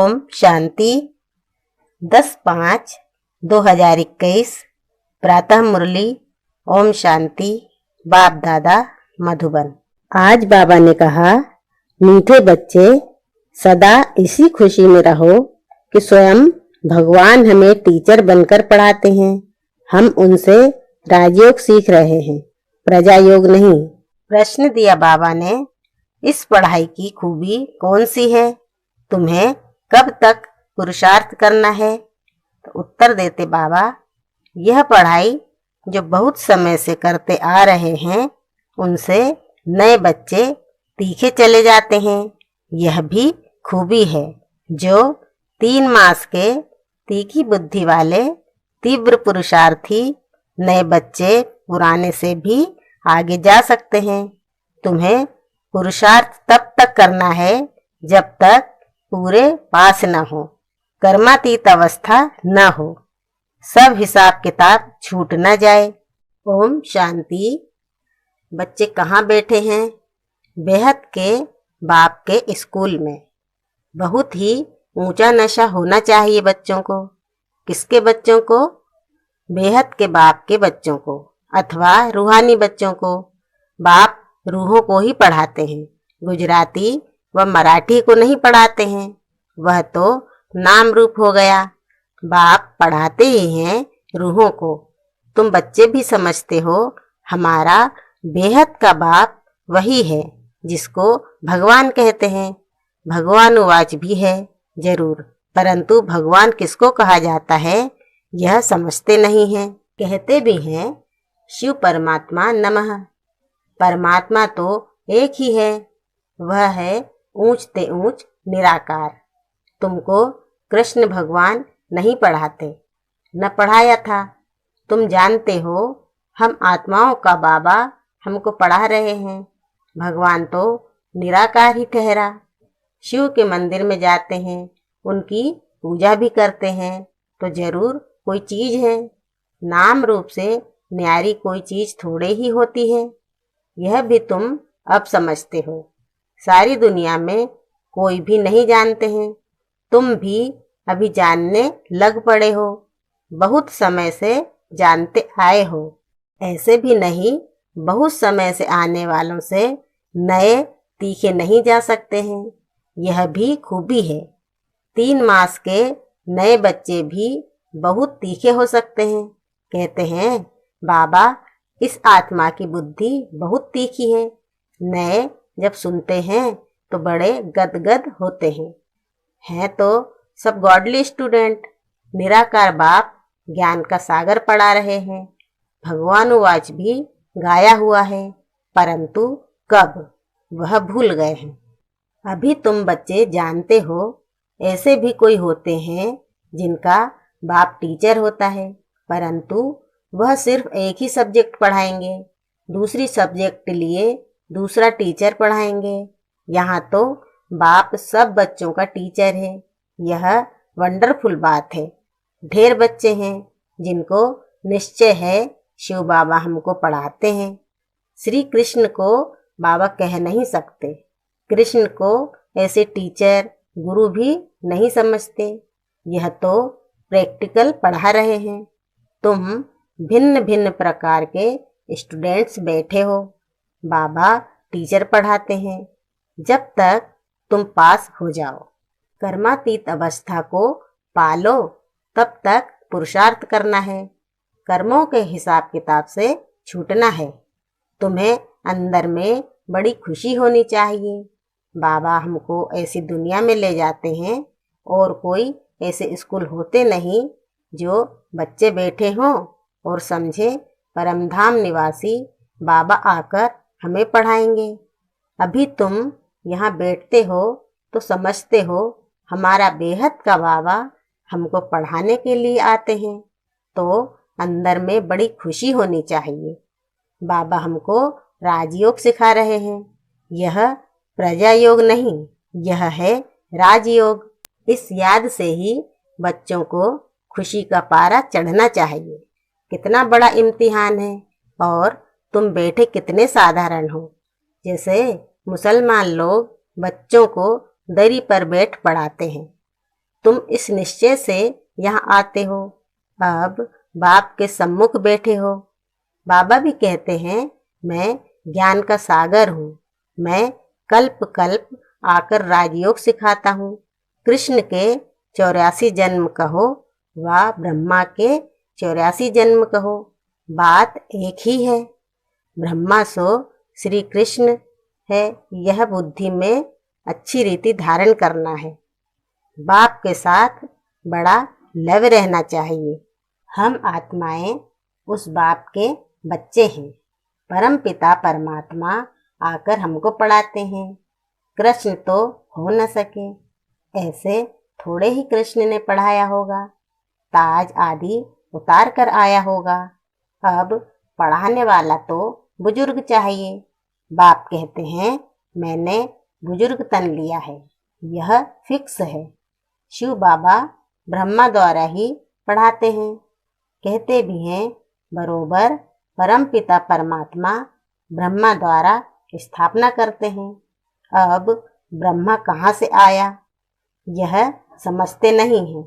ओम शांति। 10/5/2021 प्रातः मुरली। ओम शांति। बाप दादा मधुबन। आज बाबा ने कहा, मीठे बच्चे सदा इसी खुशी में रहो कि स्वयं भगवान हमें टीचर बनकर पढ़ाते हैं। हम उनसे राजयोग सीख रहे हैं, प्रजा योग नहीं। प्रश्न दिया बाबा ने, इस पढ़ाई की खूबी कौन सी है? तुम्हें कब तक पुरुषार्थ करना है? तो उत्तर देते बाबा, यह पढ़ाई जो बहुत समय से करते आ रहे हैं उनसे नए बच्चे तीखे चले जाते हैं। यह भी खूबी है। जो 3 मास के तीखी बुद्धि वाले तीव्र पुरुषार्थी नए बच्चे पुराने से भी आगे जा सकते हैं। तुम्हें पुरुषार्थ तब तक करना है जब तक पूरे पास न हो, कर्मातीत अवस्था न हो, सब हिसाब किताब छूट न जाए। ओम शांति। बच्चे कहाँ बैठे हैं? बेहद के बाप के स्कूल में। बहुत ही ऊंचा नशा होना चाहिए बच्चों को। किसके बच्चों को? बेहद के बाप के बच्चों को अथवा रूहानी बच्चों को। बाप रूहों को ही पढ़ाते हैं, गुजराती व मराठी को नहीं पढ़ाते हैं। वह तो नाम रूप हो गया। बाप पढ़ाते ही हैं रूहों को। तुम बच्चे भी समझते हो हमारा बेहद का बाप वही है जिसको भगवान कहते हैं। भगवान उवाच भी है जरूर, परंतु भगवान किसको कहा जाता है यह समझते नहीं हैं। कहते भी हैं शिव परमात्मा नमः। परमात्मा तो एक ही है, वह है ऊंच ते ऊंच निराकार। तुमको कृष्ण भगवान नहीं पढ़ाते, न पढ़ाया था। तुम जानते हो हम आत्माओं का बाबा हमको पढ़ा रहे हैं। भगवान तो निराकार ही ठहरा। शिव के मंदिर में जाते हैं, उनकी पूजा भी करते हैं तो जरूर कोई चीज है। नाम रूप से न्यारी कोई चीज थोड़े ही होती है। यह भी तुम अब समझते हो। सारी दुनिया में कोई भी नहीं जानते हैं। तुम भी अभी जानने लग पड़े हो। बहुत समय से जानते आए हो। ऐसे भी नहीं, बहुत समय से आने वालों से नए तीखे नहीं जा सकते हैं। यह भी खूबी है। 3 मास के नए बच्चे भी बहुत तीखे हो सकते हैं। कहते हैं बाबा इस आत्मा की बुद्धि बहुत तीखी है। नए जब सुनते हैं तो बड़े गदगद होते हैं। हैं तो सब गॉडली स्टूडेंट। निराकार बाप ज्ञान का सागर पढ़ा रहे हैं। भगवान उवाच भी गाया हुआ है, परंतु कब वह भूल गए हैं। अभी तुम बच्चे जानते हो ऐसे भी कोई होते हैं जिनका बाप टीचर होता है, परंतु वह सिर्फ एक ही सब्जेक्ट पढ़ाएंगे, दूसरी सब्जेक्ट लिए दूसरा टीचर पढ़ाएंगे। यहाँ तो बाप सब बच्चों का टीचर है। यह वंडरफुल बात है। ढेर बच्चे हैं जिनको निश्चय है शिव बाबा हमको पढ़ाते हैं। श्री कृष्ण को बाबा कह नहीं सकते। कृष्ण को ऐसे टीचर गुरु भी नहीं समझते। यह तो प्रैक्टिकल पढ़ा रहे हैं। तुम भिन्न भिन्न प्रकार के स्टूडेंट्स बैठे हो। बाबा टीचर पढ़ाते हैं जब तक तुम पास हो जाओ। कर्मातीत अवस्था को पालो तब तक पुरुषार्थ करना है। कर्मों के हिसाब किताब से छूटना है। तुम्हें अंदर में बड़ी खुशी होनी चाहिए। बाबा हमको ऐसी दुनिया में ले जाते हैं और कोई ऐसे स्कूल होते नहीं जो बच्चे बैठे हों और समझे परमधाम निवासी बाबा आकर हमें पढ़ाएंगे। अभी तुम यहाँ बैठते हो तो समझते हो हमारा बेहद का बाबा हमको पढ़ाने के लिए आते हैं, तो अंदर में बड़ी खुशी होनी चाहिए। बाबा हमको राजयोग सिखा रहे हैं। यह प्रजा योग नहीं, यह है राजयोग। इस याद से ही बच्चों को खुशी का पारा चढ़ना चाहिए। कितना बड़ा इम्तिहान है और तुम बैठे कितने साधारण हो। जैसे मुसलमान लोग बच्चों को दरी पर बैठ पढ़ाते हैं, तुम इस निश्चय से यहाँ आते हो, अब बाप के सम्मुख बैठे हो। बाबा भी कहते हैं, मैं ज्ञान का सागर हूँ, मैं कल्प कल्प आकर राजयोग सिखाता हूँ। कृष्ण के 84 जन्म कहो व ब्रह्मा के 84 जन्म कहो, बात एक ही है। ब्रह्मा सो श्री कृष्ण है, यह बुद्धि में अच्छी रीति धारण करना है। बाप के साथ बड़ा लव रहना चाहिए। हम आत्माएं उस बाप के बच्चे हैं। परम पिता परमात्मा आकर हमको पढ़ाते हैं। कृष्ण तो हो न सके, ऐसे थोड़े ही कृष्ण ने पढ़ाया होगा, ताज आदि उतार कर आया होगा। अब पढ़ाने वाला तो बुजुर्ग चाहिए। बाप कहते हैं, मैंने बुजुर्ग तन लिया है, यह फिक्स है। शिव बाबा ब्रह्मा द्वारा ही पढ़ाते हैं। कहते भी हैं, बरोबर परम पिता परमात्मा ब्रह्मा द्वारा स्थापना करते हैं। अब ब्रह्मा कहाँ से आया, यह समझते नहीं हैं।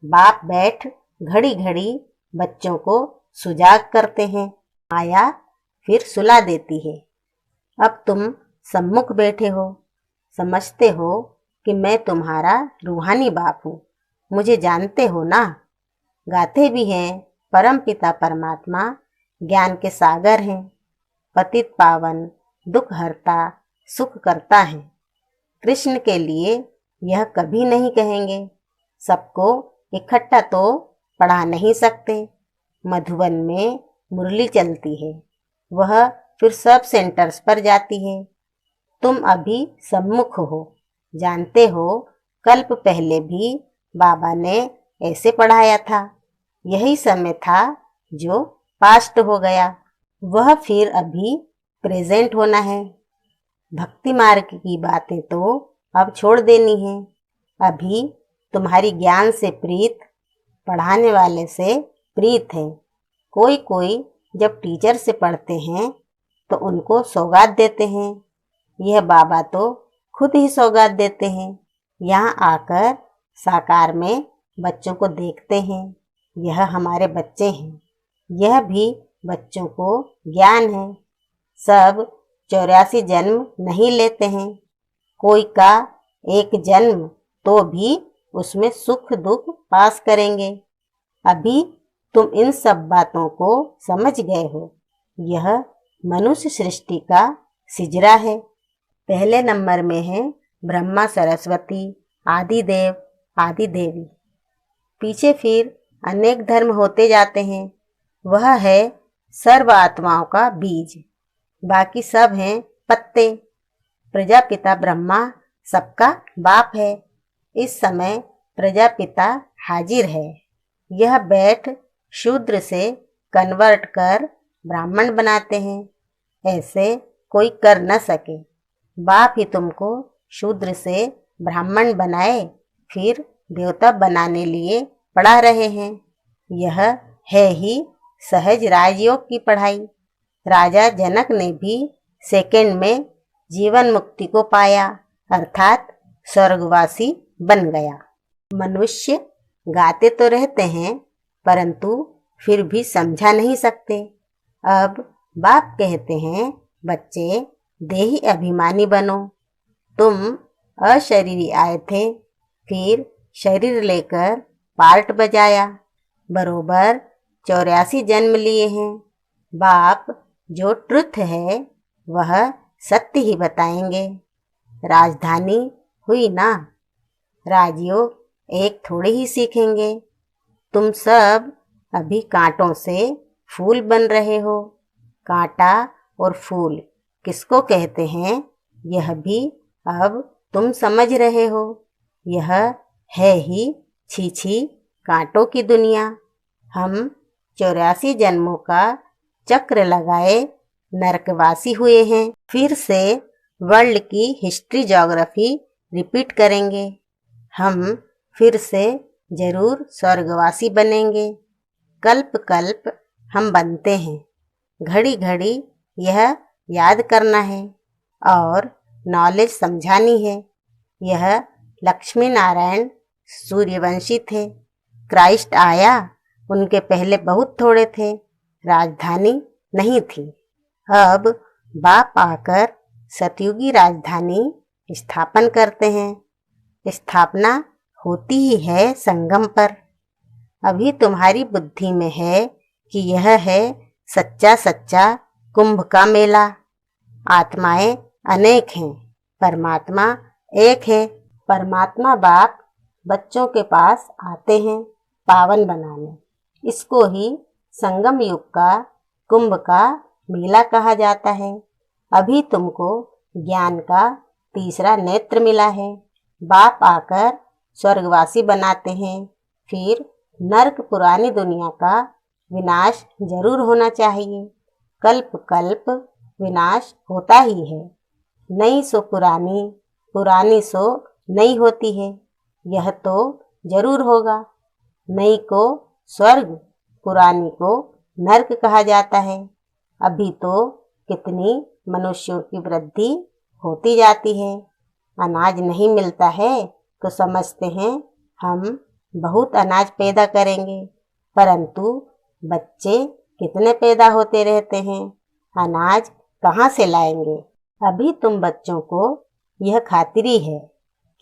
बाप बैठ घड़ी घड़ी बच्चों को सुजाग करते हैं, आया फिर सुला देती है। अब तुम सम्मुख बैठे हो, समझते हो कि मैं तुम्हारा रूहानी बाप हूँ, मुझे जानते हो ना। गाते भी हैं, परम पिता परमात्मा ज्ञान के सागर हैं, पतित पावन दुख हरता सुख करता है। कृष्ण के लिए यह कभी नहीं कहेंगे। सबको इकट्ठा तो पढ़ा नहीं सकते। मधुबन में मुरली चलती है, वह फिर सब सेंटर्स पर जाती है। तुम अभी सम्मुख हो, जानते हो कल्प पहले भी बाबा ने ऐसे पढ़ाया था। यही समय था जो पास्ट हो गया, वह फिर अभी प्रेजेंट होना है। भक्ति मार्ग की बातें तो अब छोड़ देनी है। अभी तुम्हारी ज्ञान से प्रीत पढ़ाने वाले से प्रीत है। कोई कोई जब टीचर से पढ़ते हैं तो उनको सौगात देते हैं। यह बाबा तो खुद ही सौगात देते हैं। यहाँ आकर साकार में बच्चों को देखते हैं, यह हमारे बच्चे हैं। यह भी बच्चों को ज्ञान है। सब 84 जन्म नहीं लेते हैं, कोई का एक जन्म तो भी उसमें सुख दुख पास करेंगे। अभी तुम इन सब बातों को समझ गए हो। यह मनुष्य सृष्टि का सिजरा है। पहले नंबर में है ब्रह्मा सरस्वती आदिदेव आदि देवी। पीछे फिर अनेक धर्म होते जाते हैं। वह है सर्व आत्माओं का बीज, बाकी सब हैं पत्ते। प्रजापिता ब्रह्मा सबका बाप है। इस समय प्रजापिता हाजिर है। यह बैठ शूद्र से कन्वर्ट कर ब्राह्मण बनाते हैं, ऐसे कोई कर न सके। बाप ही तुमको शूद्र से ब्राह्मण बनाए, फिर देवता बनाने लिए पढ़ा रहे हैं। यह है ही सहज राजयोग की पढ़ाई। राजा जनक ने भी सेकंड में जीवन मुक्ति को पाया, अर्थात स्वर्गवासी बन गया। मनुष्य गाते तो रहते हैं, परंतु फिर भी समझा नहीं सकते। अब बाप कहते हैं, बच्चे देही अभिमानी बनो। तुम अशरीरी आए थे, फिर शरीर लेकर पार्ट बजाया, बरोबर 84 जन्म लिए हैं। बाप जो ट्रुथ है वह सत्य ही बताएंगे। राजधानी हुई ना, राजयोग एक थोड़े ही सीखेंगे। तुम सब अभी कांटों से फूल बन रहे हो। कांटा और फूल किसको कहते हैं, यह भी अब तुम समझ रहे हो। यह है ही छीछी कांटों की दुनिया। हम 84 जन्मों का चक्र लगाए नरकवासी हुए हैं। फिर से वर्ल्ड की हिस्ट्री ज्योग्राफी रिपीट करेंगे। हम फिर से जरूर स्वर्गवासी बनेंगे। कल्प कल्प हम बनते हैं। घड़ी घड़ी यह याद करना है और नॉलेज समझानी है। यह लक्ष्मी नारायण सूर्यवंशी थे। क्राइस्ट आया, उनके पहले बहुत थोड़े थे, राजधानी नहीं थी। अब बाप आकर सतयुगी राजधानी स्थापन करते हैं। स्थापना होती ही है संगम पर। अभी तुम्हारी बुद्धि में है कि यह है सच्चा सच्चा कुंभ का मेला। आत्माएं अनेक हैं, परमात्मा एक है। परमात्मा बाप बच्चों के पास आते हैं पावन बनाने। इसको ही संगम युग का कुंभ का मेला कहा जाता है। अभी तुमको ज्ञान का तीसरा नेत्र मिला है। बाप आकर स्वर्गवासी बनाते हैं। फिर नर्क पुरानी दुनिया का विनाश जरूर होना चाहिए। कल्प कल्प विनाश होता ही है। नई सो पुरानी, पुरानी सो नई होती है। यह तो जरूर होगा। नई को स्वर्ग, पुरानी को नर्क कहा जाता है। अभी तो कितनी मनुष्यों की वृद्धि होती जाती है। अनाज नहीं मिलता है तो समझते हैं हम बहुत अनाज पैदा करेंगे, परंतु बच्चे कितने पैदा होते रहते हैं, अनाज कहाँ से लाएंगे। अभी तुम बच्चों को यह खातिरी है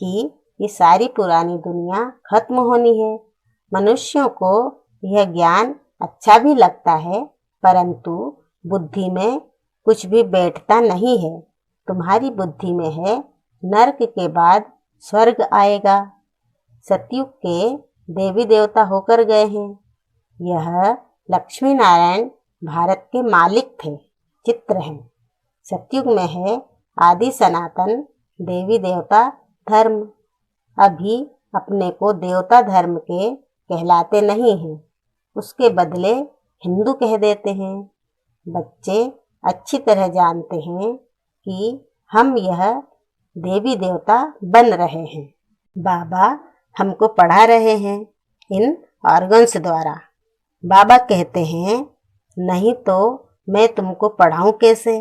कि ये सारी पुरानी दुनिया खत्म होनी है। मनुष्यों को यह ज्ञान अच्छा भी लगता है, परंतु बुद्धि में कुछ भी बैठता नहीं है। तुम्हारी बुद्धि में है नरक के बाद स्वर्ग आएगा। सतयुग के देवी देवता होकर गए हैं। यह लक्ष्मी नारायण भारत के मालिक थे, चित्र हैं। सतयुग में है आदि सनातन देवी देवता धर्म। अभी अपने को देवता धर्म के कहलाते नहीं हैं, उसके बदले हिंदू कह देते हैं। बच्चे अच्छी तरह जानते हैं कि हम यह देवी देवता बन रहे हैं। बाबा हमको पढ़ा रहे हैं इन ऑर्गन्स द्वारा। बाबा कहते हैं नहीं तो मैं तुमको पढ़ाऊं कैसे।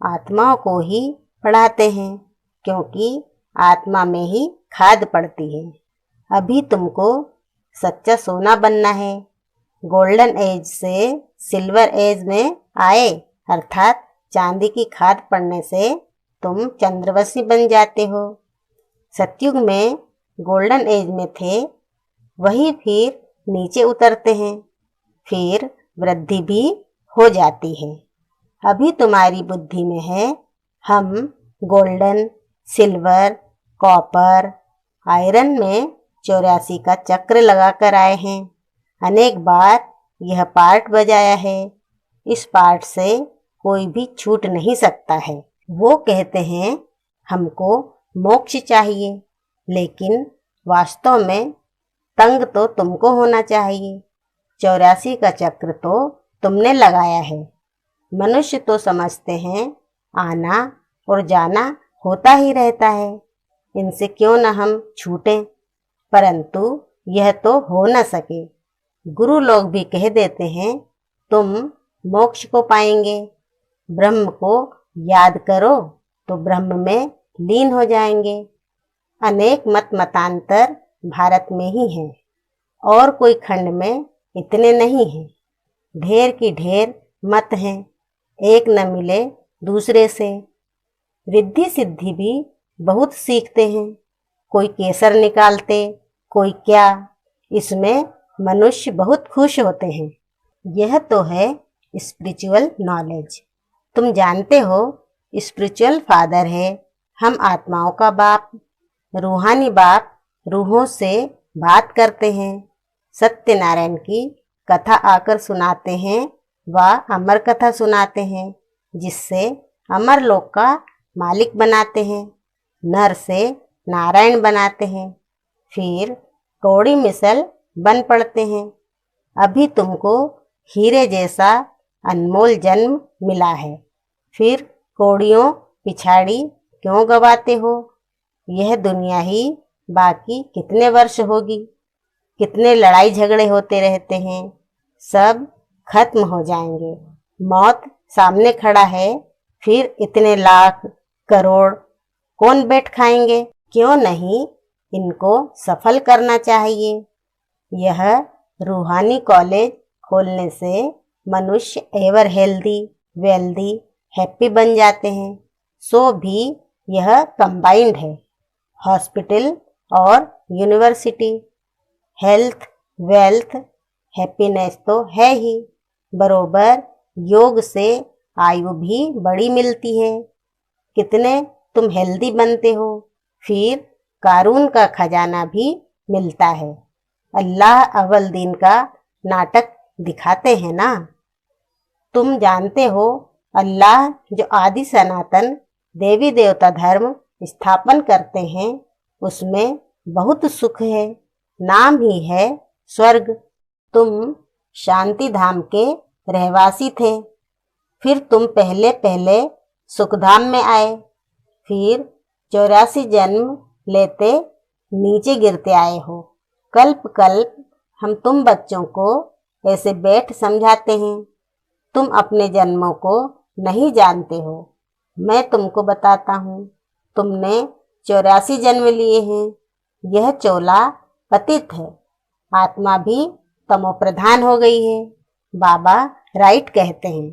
आत्माओं को ही पढ़ाते हैं, क्योंकि आत्मा में ही खाद पड़ती है। अभी तुमको सच्चा सोना बनना है। गोल्डन एज से सिल्वर एज में आए, अर्थात चांदी की खाद पड़ने से तुम चंद्रवंशी बन जाते हो। सतयुग में गोल्डन एज में थे, वही फिर नीचे उतरते हैं, फिर वृद्धि भी हो जाती है। अभी तुम्हारी बुद्धि में है हम गोल्डन, सिल्वर, कॉपर, आयरन में 84 का चक्र लगाकर आए हैं। अनेक बार यह पार्ट बजाया है। इस पार्ट से कोई भी छूट नहीं सकता है। वो कहते हैं हमको मोक्ष चाहिए, लेकिन वास्तव में तंग तो तुमको होना चाहिए। 84 का चक्र तो तुमने लगाया है। मनुष्य तो समझते हैं आना और जाना होता ही रहता है, इनसे क्यों न हम छूटें, परंतु यह तो हो न सके। गुरु लोग भी कह देते हैं तुम मोक्ष को पाएंगे। ब्रह्म को याद करो तो ब्रह्म में लीन हो जाएंगे। अनेक मत मतांतर भारत में ही हैं, और कोई खंड में इतने नहीं हैं। ढेर की ढेर मत हैं, एक न मिले दूसरे से। रिद्धि सिद्धि भी बहुत सीखते हैं, कोई केसर निकालते, कोई क्या। इसमें मनुष्य बहुत खुश होते हैं। यह तो है स्पिरिचुअल नॉलेज। तुम जानते हो स्पिरिचुअल फादर है हम आत्माओं का बाप। रूहानी बाप रूहों से बात करते हैं। सत्यनारायण की कथा आकर सुनाते हैं व अमर कथा सुनाते हैं, जिससे अमर लोक का मालिक बनाते हैं। नर से नारायण बनाते हैं, फिर कौड़ी मिसल बन पड़ते हैं। अभी तुमको हीरे जैसा अनमोल जन्म मिला है, फिर कौड़ियों पिछाड़ी क्यों गवाते हो। यह दुनिया ही बाकी कितने वर्ष होगी, कितने लड़ाई झगड़े होते रहते हैं, सब खत्म हो जाएंगे। मौत सामने खड़ा है, फिर इतने लाख करोड़ कौन बैठ खाएंगे। क्यों नहीं इनको सफल करना चाहिए। यह रूहानी कॉलेज खोलने से मनुष्य एवर हेल्दी, वेल्दी, हैप्पी बन जाते हैं। सो भी यह कंबाइंड है, हॉस्पिटल और यूनिवर्सिटी। हेल्थ, वेल्थ, हैप्पीनेस तो है ही, बरोबर योग से आयु भी बड़ी मिलती है। कितने तुम हेल्दी बनते हो, फिर कारून का खजाना भी मिलता है। अल्लाह अव्वल दिन का नाटक दिखाते हैं ना। तुम जानते हो अल्लाह जो आदि सनातन देवी देवता धर्म स्थापन करते हैं, उसमें बहुत सुख है, नाम ही है स्वर्ग। तुम शांति धाम के रहवासी थे, फिर तुम पहले पहले सुखधाम में आए, फिर 84 जन्म लेते नीचे गिरते आए हो। कल्प कल्प हम तुम बच्चों को ऐसे बैठ समझाते हैं। तुम अपने जन्मों को नहीं जानते हो, मैं तुमको बताता हूँ। तुमने 84 जन्म लिए हैं। यह चोला पतित है, आत्मा भी तमोप्रधान हो गई है। बाबा राइट कहते हैं,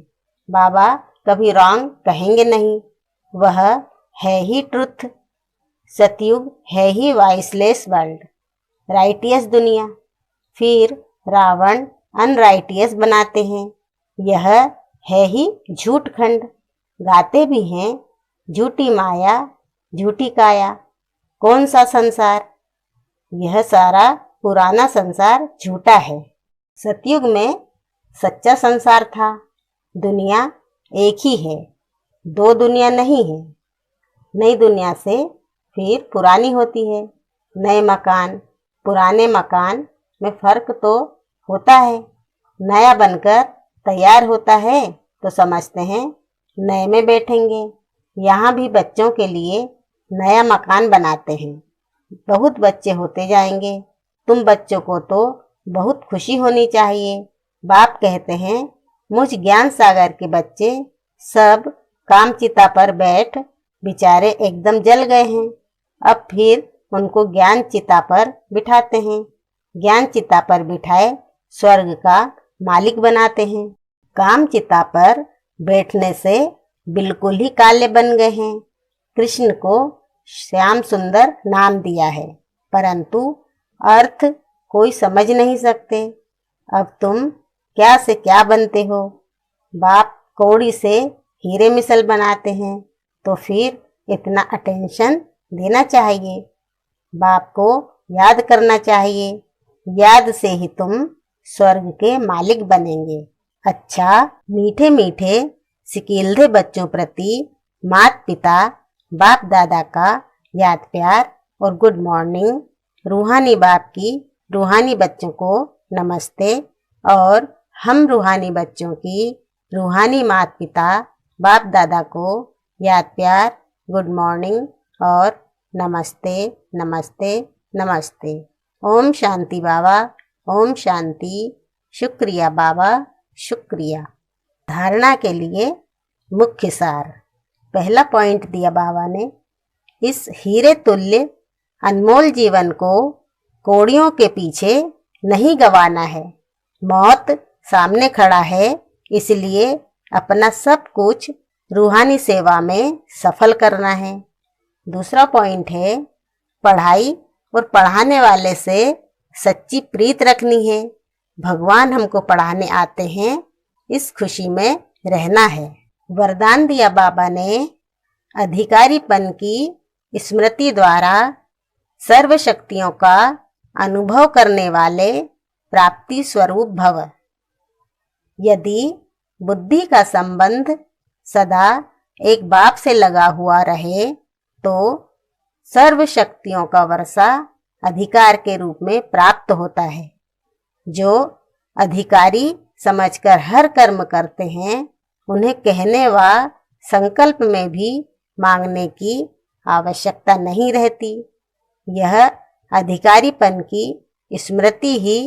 बाबा कभी रॉन्ग कहेंगे नहीं। वह है ही ट्रुथ। सतयुग है ही वाइसलेस वर्ल्ड, राइटियस दुनिया। फिर रावण अनराइटियस बनाते हैं। यह है ही झूठ खंड। गाते भी हैं झूठी माया झूठी काया। कौन सा संसार? यह सारा पुराना संसार झूठा है। सतयुग में सच्चा संसार था। दुनिया एक ही है, दो दुनिया नहीं है। नई दुनिया से फिर पुरानी होती है। नए मकान पुराने मकान में फर्क तो होता है। नया बनकर तैयार होता है तो समझते हैं नए में बैठेंगे। यहाँ भी बच्चों के लिए नया मकान बनाते हैं। बहुत बच्चे होते जाएंगे। तुम बच्चों को तो बहुत खुशी होनी चाहिए। बाप कहते हैं मुझ ज्ञान सागर के बच्चे सब कामचिता पर बैठ बेचारे एकदम जल गए हैं। अब फिर उनको ज्ञान चिता पर बिठाते हैं। ज्ञान चिता पर बिठाए स्वर्ग का मालिक बनाते हैं। काम चिता पर बैठने से बिल्कुल ही काले बन गए हैं। कृष्ण को श्याम सुंदर नाम दिया है, परंतु अर्थ कोई समझ नहीं सकते। अब तुम क्या से क्या बनते हो। बाप कौड़ी से हीरे मिसल बनाते हैं, तो फिर इतना अटेंशन देना चाहिए। बाप को याद करना चाहिए। याद से ही तुम स्वर्ग के मालिक बनेंगे। अच्छा, मीठे मीठे सिकीलधे बच्चों प्रति माता पिता बाप दादा का याद प्यार और गुड मॉर्निंग। रूहानी बाप की रूहानी बच्चों को नमस्ते, और हम रूहानी बच्चों की रूहानी माता पिता बाप दादा को याद प्यार, गुड मॉर्निंग और नमस्ते नमस्ते नमस्ते। ओम शांति बाबा, ओम शांति। शुक्रिया बाबा, शुक्रिया। धारणा के लिए मुख्य सार। पहला पॉइंट दिया बाबा ने, इस हीरे तुल्य अनमोल जीवन को कौड़ियों के पीछे नहीं गंवाना है। मौत सामने खड़ा है, इसलिए अपना सब कुछ रूहानी सेवा में सफल करना है। दूसरा पॉइंट है, पढ़ाई और पढ़ाने वाले से सच्ची प्रीत रखनी है। भगवान हमको पढ़ाने आते हैं, इस खुशी में रहना है। वरदान दिया बाबा ने, अधिकारीपन की स्मृति द्वारा सर्व शक्तियों का अनुभव करने वाले प्राप्ति स्वरूप भव। यदि बुद्धि का संबंध सदा एक बाप से लगा हुआ रहे तो सर्व शक्तियों का वर्षा अधिकार के रूप में प्राप्त होता है। जो अधिकारी समझकर हर कर्म करते हैं, उन्हें कहने व संकल्प में भी मांगने की आवश्यकता नहीं रहती। यह अधिकारीपन की स्मृति ही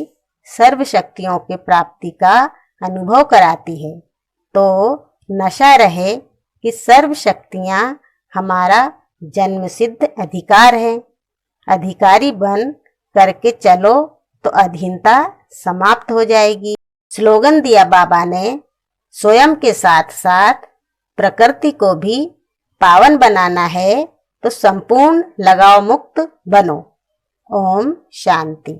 सर्व शक्तियों के प्राप्ति का अनुभव कराती है। तो नशा रहे कि सर्व शक्तियाँ हमारा जन्मसिद्ध अधिकार है। अधिकारी बन करके चलो तो अधीनता समाप्त हो जाएगी। स्लोगन दिया बाबा ने, स्वयं के साथ साथ प्रकृति को भी पावन बनाना है तो संपूर्ण लगाव मुक्त बनो। ओम शांति।